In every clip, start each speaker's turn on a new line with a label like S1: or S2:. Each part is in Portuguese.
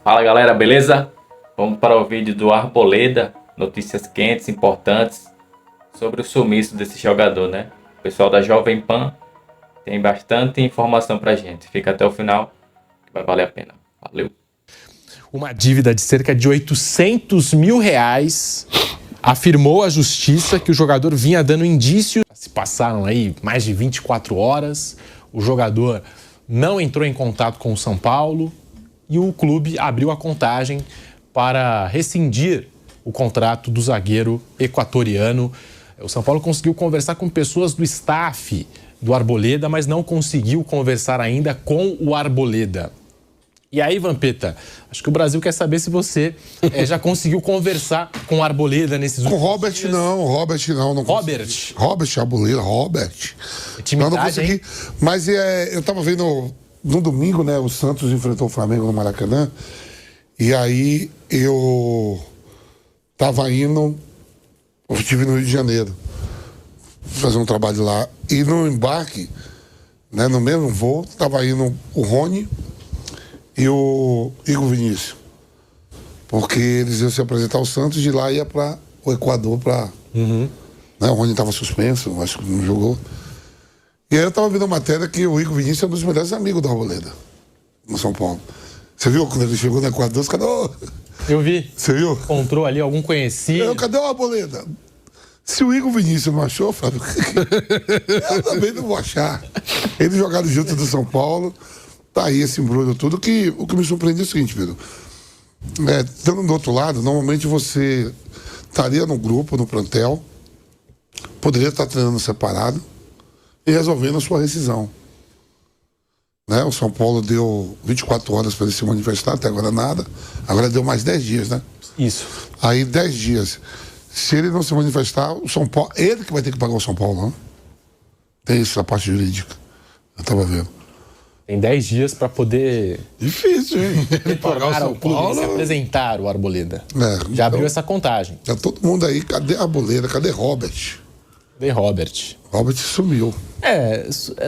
S1: Fala galera, beleza? Vamos para o vídeo do Arboleda, notícias quentes, importantes sobre o sumiço desse jogador, né? O pessoal da Jovem Pan tem bastante informação pra gente. Fica até o final, que vai valer a pena. Valeu!
S2: Uma dívida de cerca de R$800 mil afirmou a justiça que o jogador vinha dando indícios. Se passaram aí mais de 24 horas, o jogador não entrou em contato com o São Paulo e o clube abriu a contagem para rescindir o contrato do zagueiro equatoriano. O São Paulo conseguiu conversar com pessoas do staff do Arboleda, mas não conseguiu conversar ainda com o Arboleda. E aí, Vampeta, acho que o Brasil quer saber se você já conseguiu conversar com o Arboleda nesses últimos dias.
S3: Com Robert não. Robert Arboleda, Robert. Não consegui. Mas eu tava vendo no domingo, né, o Santos enfrentou o Flamengo no Maracanã, e aí eu estive no Rio de Janeiro, fazer um trabalho lá, e no embarque, né, no mesmo voo, tava indo o Rony e o Igor Vinícius, porque eles iam se apresentar ao Santos, de lá ia para o Equador para... Né, o Rony estava suspenso, acho que não jogou. E aí eu estava vendo a matéria que o Igor Vinícius é um dos melhores amigos do Arboleda, no São Paulo. Você viu quando ele chegou no Equador? Os caras...
S2: Eu vi.
S3: Você viu?
S2: Encontrou ali algum conhecido.
S3: Cadê o Arboleda? Se o Igor Vinícius não achou, Flávio, eu também não vou achar. Eles jogaram junto do São Paulo, tá aí esse embrulho tudo. O que me surpreende é o seguinte, Pedro. Estando do outro lado, normalmente você estaria no grupo, no plantel, poderia estar treinando separado e resolvendo a sua rescisão. Né? O São Paulo deu 24 horas para ele se manifestar, até agora nada. Agora deu mais 10 dias, né?
S2: Isso.
S3: Aí 10 dias. Se ele não se manifestar, o São Paulo... Ele que vai ter que pagar o São Paulo, não? Tem isso na parte jurídica. Eu estava vendo.
S2: Tem 10 dias para poder...
S3: Difícil, hein?
S2: Retornar ao clube, se apresentar o Arboleda. Já abriu essa contagem.
S3: Já todo mundo aí. Cadê a Arboleda? Cadê Robert?
S2: Cadê Robert?
S3: Robert sumiu.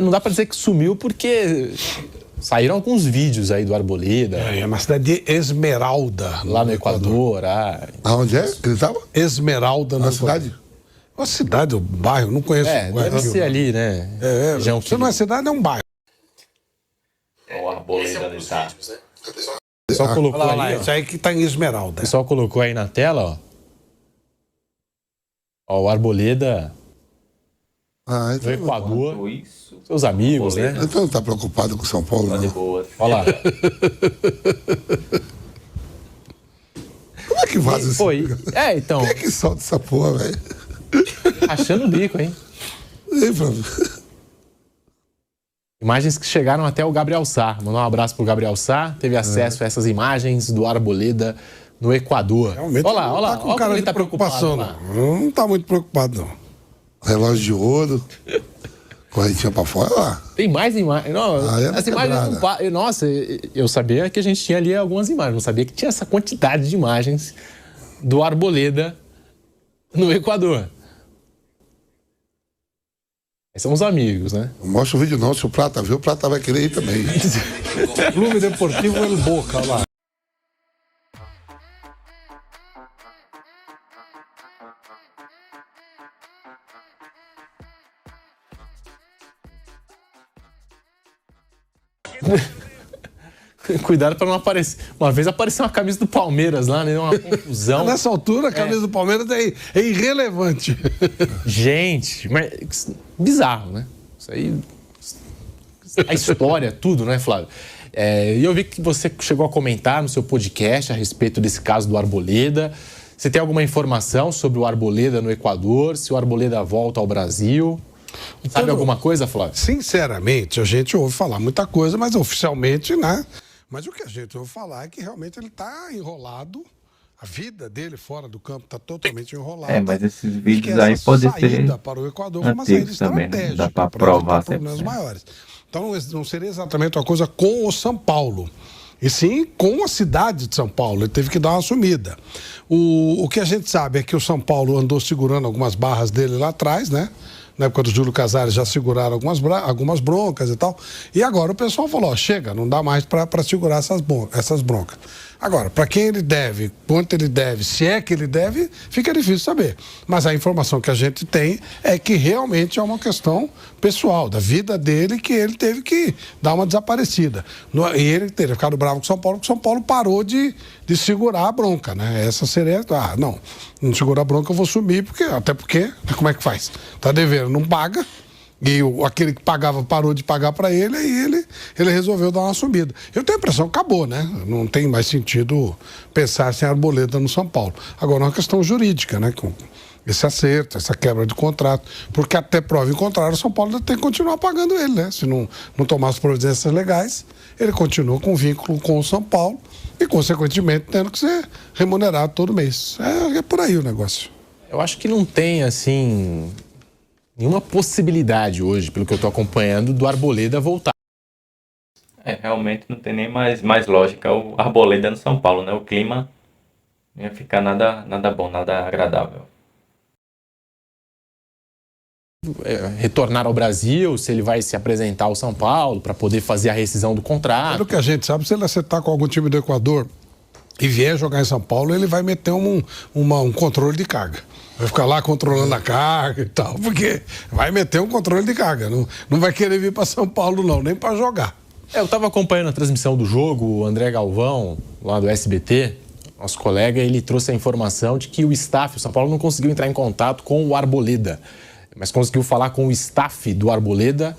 S2: Não dá para dizer que sumiu porque... Saíram alguns vídeos aí do Arboleda.
S4: É na cidade de Esmeralda.
S2: Lá no Equador.
S3: Aonde é que ele estava?
S4: Esmeralda.
S3: Na cidade?
S4: Uma cidade, um bairro, não conheço.
S2: Deve ser ali, né?
S4: Se não é cidade, é um bairro.
S1: O Arboleda dele tá.
S2: O pessoal colocou
S4: lá,
S2: ali,
S4: isso aí que tá em Esmeralda.
S2: O pessoal colocou aí na tela, ó. O Arboleda
S3: Então
S2: no Equador. Seus amigos,
S1: Arboleda.
S2: né?
S3: Então não tá preocupado com o São Paulo,
S1: Tá de
S3: não.
S1: boa.
S2: Olha lá.
S3: Como é que vaza isso?
S2: Então.
S3: Quem é que solta essa porra, velho?
S2: Achando o bico, hein? Imagens que chegaram até o Gabriel Sá. Mandar um abraço pro Gabriel Sá. Teve acesso a essas imagens do Arboleda no Equador.
S4: Realmente,
S2: olha lá.
S4: Com cara
S2: ele
S4: de
S2: tá
S4: preocupação,
S2: preocupado.
S4: não tá muito preocupado, não.
S3: Relógio de ouro. Correntinha pra fora, lá.
S2: Tem mais imagens. As imagens não param. Nossa, eu sabia que a gente tinha ali algumas imagens. Não sabia que tinha essa quantidade de imagens do Arboleda no Equador. São os amigos, né?
S3: Não mostra o vídeo não, se o Prata ver, o Prata vai querer ir também.
S4: Clube Deportivo El Boca, lá.
S2: Cuidado para não aparecer. Uma vez apareceu uma camisa do Palmeiras lá, né? Deu uma confusão.
S4: Nessa altura, a camisa do Palmeiras é irrelevante.
S2: Gente, mas bizarro, né? Isso aí. A história, tudo, né, Flávio? E eu vi que você chegou a comentar no seu podcast a respeito desse caso do Arboleda. Você tem alguma informação sobre o Arboleda no Equador? Se o Arboleda volta ao Brasil? Sabe alguma coisa, Flávio?
S4: Sinceramente, a gente ouve falar muita coisa, mas oficialmente, né? Mas o que a gente ouve falar é que realmente ele está enrolado. A vida dele fora do campo está totalmente enrolada.
S1: Mas esses vídeos aí podem ser
S4: para o Equador foi uma saída
S1: também, né?
S4: estratégica
S1: Dá para
S4: para
S1: provar
S4: problemas maiores. Então não seria exatamente uma coisa com o São Paulo, e sim com a cidade de São Paulo. Ele teve que dar uma sumida. O que a gente sabe é que o São Paulo andou segurando algumas barras dele lá atrás, né? Na época do Júlio Casares já seguraram algumas broncas e tal. E agora o pessoal falou, ó, chega, não dá mais para segurar essas broncas. Agora, para quem ele deve, quanto ele deve, se é que ele deve, fica difícil saber. Mas a informação que a gente tem é que realmente é uma questão pessoal, da vida dele, que ele teve que dar uma desaparecida. E ele teria ficado bravo com o São Paulo, porque o São Paulo parou de segurar a bronca, né? Essa seria, não segura a bronca, eu vou sumir, até porque, como é que faz? Tá devendo, não paga. E aquele que pagava parou de pagar para ele, e ele resolveu dar uma subida. Eu tenho a impressão que acabou, né? Não tem mais sentido pensar sem Arboleda no São Paulo. Agora é uma questão jurídica, né? Com esse acerto, essa quebra de contrato. Porque até prova em contrário, o São Paulo tem que continuar pagando ele, né? Se não tomar as providências legais, ele continua com vínculo com o São Paulo e, consequentemente, tendo que ser remunerado todo mês. É por aí o negócio.
S2: Eu acho que não tem, assim, nenhuma possibilidade hoje, pelo que eu estou acompanhando, do Arboleda voltar.
S1: Realmente não tem nem mais lógica o Arboleda no São Paulo, né? O clima não ia ficar nada bom, nada agradável.
S2: Retornar ao Brasil, se ele vai se apresentar ao São Paulo para poder fazer a rescisão do contrato.
S4: Pelo que a gente sabe, se ele acertar com algum time do Equador e vier jogar em São Paulo, ele vai meter um controle de carga. Vai ficar lá controlando a carga e tal, porque vai meter um controle de carga. Não vai querer vir para São Paulo, não, nem para jogar.
S2: Eu estava acompanhando a transmissão do jogo, o André Galvão, lá do SBT, nosso colega, ele trouxe a informação de que o staff, o São Paulo não conseguiu entrar em contato com o Arboleda, mas conseguiu falar com o staff do Arboleda,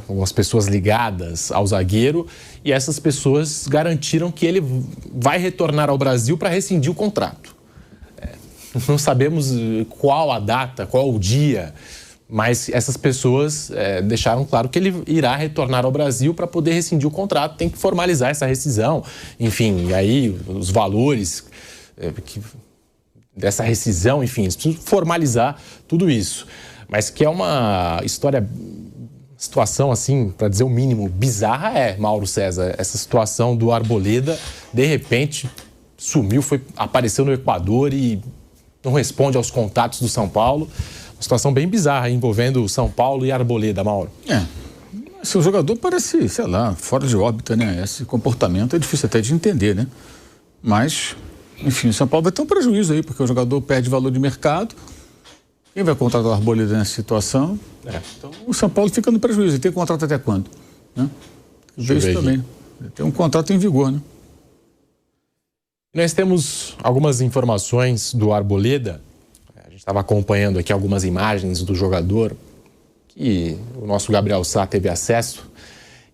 S2: algumas pessoas ligadas ao zagueiro, e essas pessoas garantiram que ele vai retornar ao Brasil para rescindir o contrato. Não sabemos qual a data, qual o dia, mas essas pessoas deixaram claro que ele irá retornar ao Brasil para poder rescindir o contrato, tem que formalizar essa rescisão, enfim, e aí os valores dessa rescisão, enfim, eles precisam formalizar tudo isso. Mas que é uma situação, assim, para dizer o mínimo, bizarra Mauro César, essa situação do Arboleda, de repente, sumiu, apareceu no Equador e não responde aos contatos do São Paulo. Uma situação bem bizarra envolvendo São Paulo e Arboleda, Mauro.
S5: Se o jogador parece, sei lá, fora de órbita, né? Esse comportamento é difícil até de entender, né? Mas, enfim, o São Paulo vai ter um prejuízo aí, porque o jogador perde valor de mercado. Quem vai contratar o Arboleda nessa situação? Então, o São Paulo fica no prejuízo. E tem contrato até quando? Né? Vê isso também. Tem um contrato em vigor, né?
S2: Nós temos algumas informações do Arboleda. A gente estava acompanhando aqui algumas imagens do jogador que o nosso Gabriel Sá teve acesso.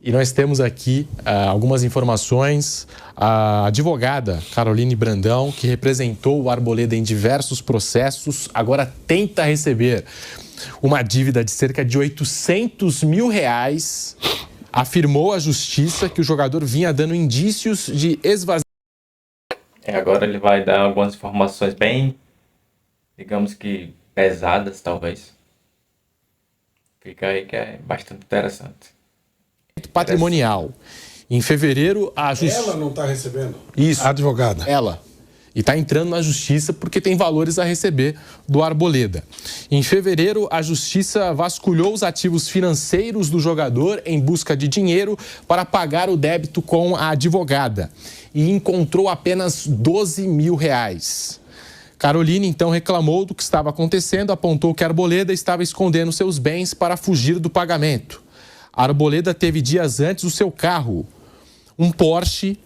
S2: E nós temos aqui algumas informações. A advogada Caroline Brandão, que representou o Arboleda em diversos processos, agora tenta receber uma dívida de cerca de R$800 mil. Afirmou à justiça que o jogador vinha dando indícios de esvaziamento.
S1: Agora ele vai dar algumas informações bem, digamos que pesadas, talvez. Fica aí que é bastante interessante.
S2: Patrimonial. Em fevereiro, a justiça...
S4: Ela não está recebendo?
S2: Isso.
S4: A advogada.
S2: Ela. E está entrando na justiça porque tem valores a receber do Arboleda. Em fevereiro, a justiça vasculhou os ativos financeiros do jogador em busca de dinheiro para pagar o débito com a advogada. E encontrou apenas R$12 mil. Caroline, então, reclamou do que estava acontecendo, apontou que Arboleda estava escondendo seus bens para fugir do pagamento. Arboleda teve dias antes o seu carro, um Porsche,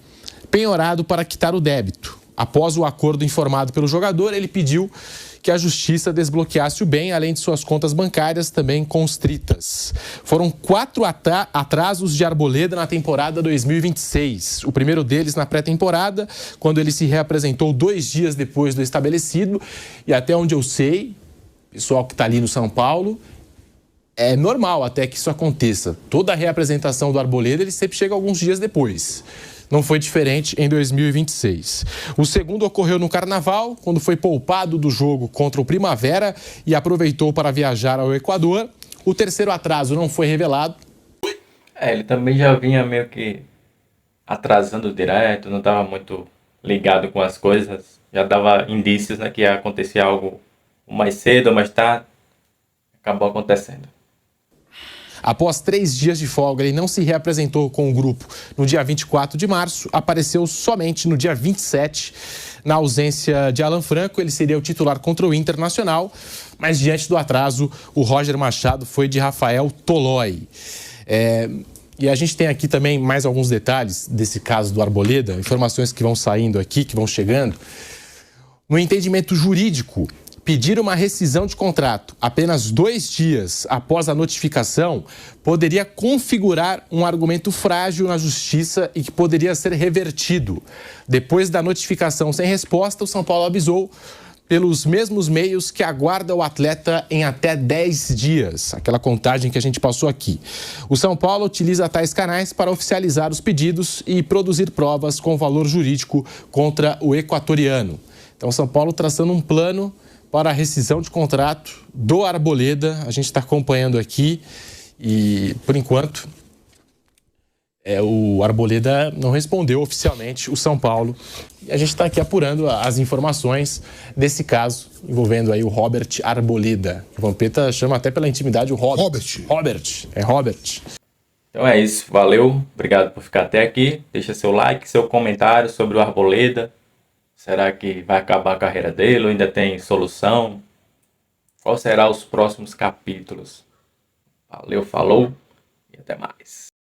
S2: penhorado para quitar o débito. Após o acordo informado pelo jogador, ele pediu que a justiça desbloqueasse o bem, além de suas contas bancárias também constritas. Foram 4 atrasos de Arboleda na temporada 2026. O primeiro deles na pré-temporada, quando ele se reapresentou 2 dias depois do estabelecido. E até onde eu sei, pessoal que está ali no São Paulo, é normal até que isso aconteça. Toda a reapresentação do Arboleda, ele sempre chega alguns dias depois. Não foi diferente em 2026. O segundo ocorreu no Carnaval, quando foi poupado do jogo contra o Primavera e aproveitou para viajar ao Equador. O terceiro atraso não foi revelado.
S1: Ele também já vinha meio que atrasando direto, não estava muito ligado com as coisas. Já dava indícios, né, que ia acontecer algo mais cedo ou mais tarde. Acabou acontecendo.
S2: Após 3 dias de folga, ele não se reapresentou com o grupo no dia 24 de março, apareceu somente no dia 27. Na ausência de Alan Franco, ele seria o titular contra o Internacional, mas diante do atraso, o Roger Machado foi de Rafael Tolói. E a gente tem aqui também mais alguns detalhes desse caso do Arboleda, informações que vão saindo aqui, que vão chegando. No entendimento jurídico, pedir uma rescisão de contrato apenas 2 dias após a notificação poderia configurar um argumento frágil na justiça e que poderia ser revertido. Depois da notificação sem resposta, o São Paulo avisou pelos mesmos meios que aguarda o atleta em até 10 dias, aquela contagem que a gente passou aqui. O São Paulo utiliza tais canais para oficializar os pedidos e produzir provas com valor jurídico contra o equatoriano. Então, o São Paulo traçando um plano para a rescisão de contrato do Arboleda. A gente está acompanhando aqui e, por enquanto, o Arboleda não respondeu oficialmente o São Paulo. E a gente está aqui apurando as informações desse caso envolvendo aí o Robert Arboleda. O Vampeta chama até pela intimidade o Robert. Robert.
S1: Então é isso, valeu, obrigado por ficar até aqui. Deixa seu like, seu comentário sobre o Arboleda. Será que vai acabar a carreira dele ou ainda tem solução? Qual será os próximos capítulos? Valeu, falou e até mais.